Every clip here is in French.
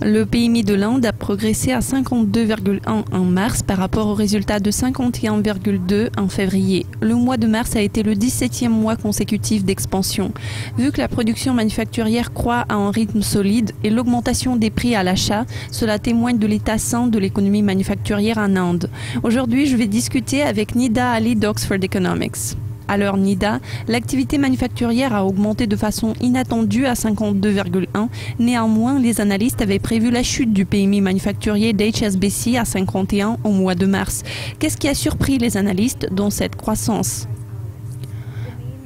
Le PMI de l'Inde a progressé à 52,1 en mars par rapport au résultat de 51,2 en février. Le mois de mars a été le 17e mois consécutif d'expansion. Vu que la production manufacturière croît à un rythme solide et l'augmentation des prix à l'achat, cela témoigne de l'état sain de l'économie manufacturière en Inde. Aujourd'hui, je vais discuter avec Nida Ali d'Oxford Economics. Alors Nida, l'activité manufacturière a augmenté de façon inattendue à 52,1. Néanmoins, les analystes avaient prévu la chute du PMI manufacturier d'HSBC à 51 au mois de mars. Qu'est-ce qui a surpris les analystes dans cette croissance ?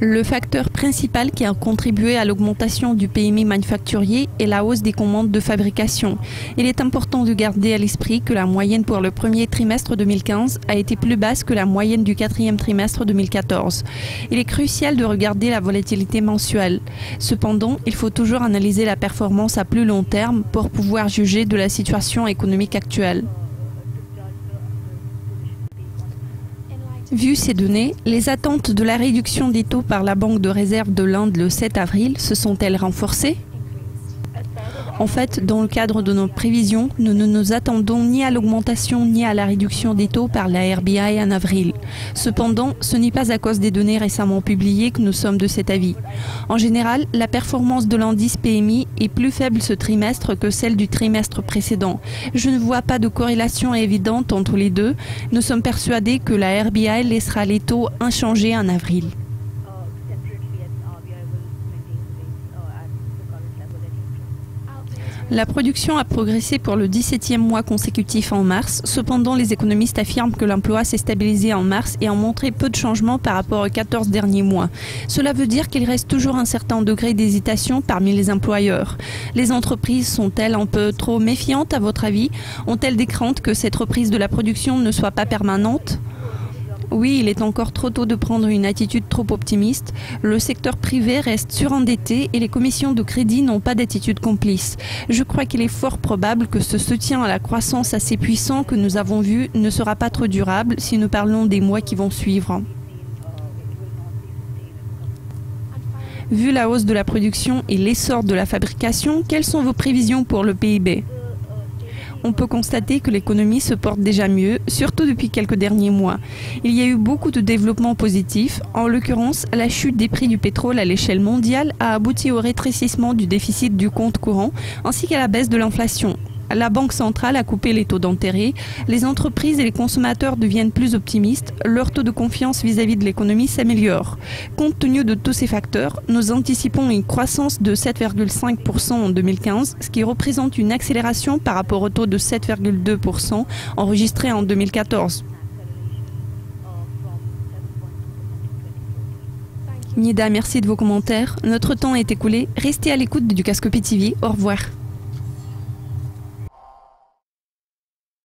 Le facteur principal qui a contribué à l'augmentation du PMI manufacturier est la hausse des commandes de fabrication. Il est important de garder à l'esprit que la moyenne pour le premier trimestre 2015 a été plus basse que la moyenne du quatrième trimestre 2014. Il est crucial de regarder la volatilité mensuelle. Cependant, il faut toujours analyser la performance à plus long terme pour pouvoir juger de la situation économique actuelle. Vu ces données, les attentes de la réduction des taux par la Banque de réserve de l'Inde le 7 avril se sont-elles renforcées ? En fait, dans le cadre de nos prévisions, nous ne nous attendons ni à l'augmentation ni à la réduction des taux par la RBI en avril. Cependant, ce n'est pas à cause des données récemment publiées que nous sommes de cet avis. En général, la performance de l'indice PMI est plus faible ce trimestre que celle du trimestre précédent. Je ne vois pas de corrélation évidente entre les deux. Nous sommes persuadés que la RBI laissera les taux inchangés en avril. La production a progressé pour le 17e mois consécutif en mars. Cependant, les économistes affirment que l'emploi s'est stabilisé en mars et ont montré peu de changements par rapport aux 14 derniers mois. Cela veut dire qu'il reste toujours un certain degré d'hésitation parmi les employeurs. Les entreprises sont-elles un peu trop méfiantes à votre avis? Ont-elles des craintes que cette reprise de la production ne soit pas permanente? Oui, il est encore trop tôt de prendre une attitude trop optimiste. Le secteur privé reste surendetté et les commissions de crédit n'ont pas d'attitude complice. Je crois qu'il est fort probable que ce soutien à la croissance assez puissant que nous avons vu ne sera pas trop durable si nous parlons des mois qui vont suivre. Vu la hausse de la production et l'essor de la fabrication, quelles sont vos prévisions pour le PIB ? On peut constater que l'économie se porte déjà mieux, surtout depuis quelques derniers mois. Il y a eu beaucoup de développements positifs. En l'occurrence, la chute des prix du pétrole à l'échelle mondiale a abouti au rétrécissement du déficit du compte courant, ainsi qu'à la baisse de l'inflation. La Banque centrale a coupé les taux d'intérêt, les entreprises et les consommateurs deviennent plus optimistes, leur taux de confiance vis-à-vis de l'économie s'améliore. Compte tenu de tous ces facteurs, nous anticipons une croissance de 7,5% en 2015, ce qui représente une accélération par rapport au taux de 7,2% enregistré en 2014. Nida, merci de vos commentaires. Notre temps est écoulé. Restez à l'écoute d'Educascopy TV. Au revoir.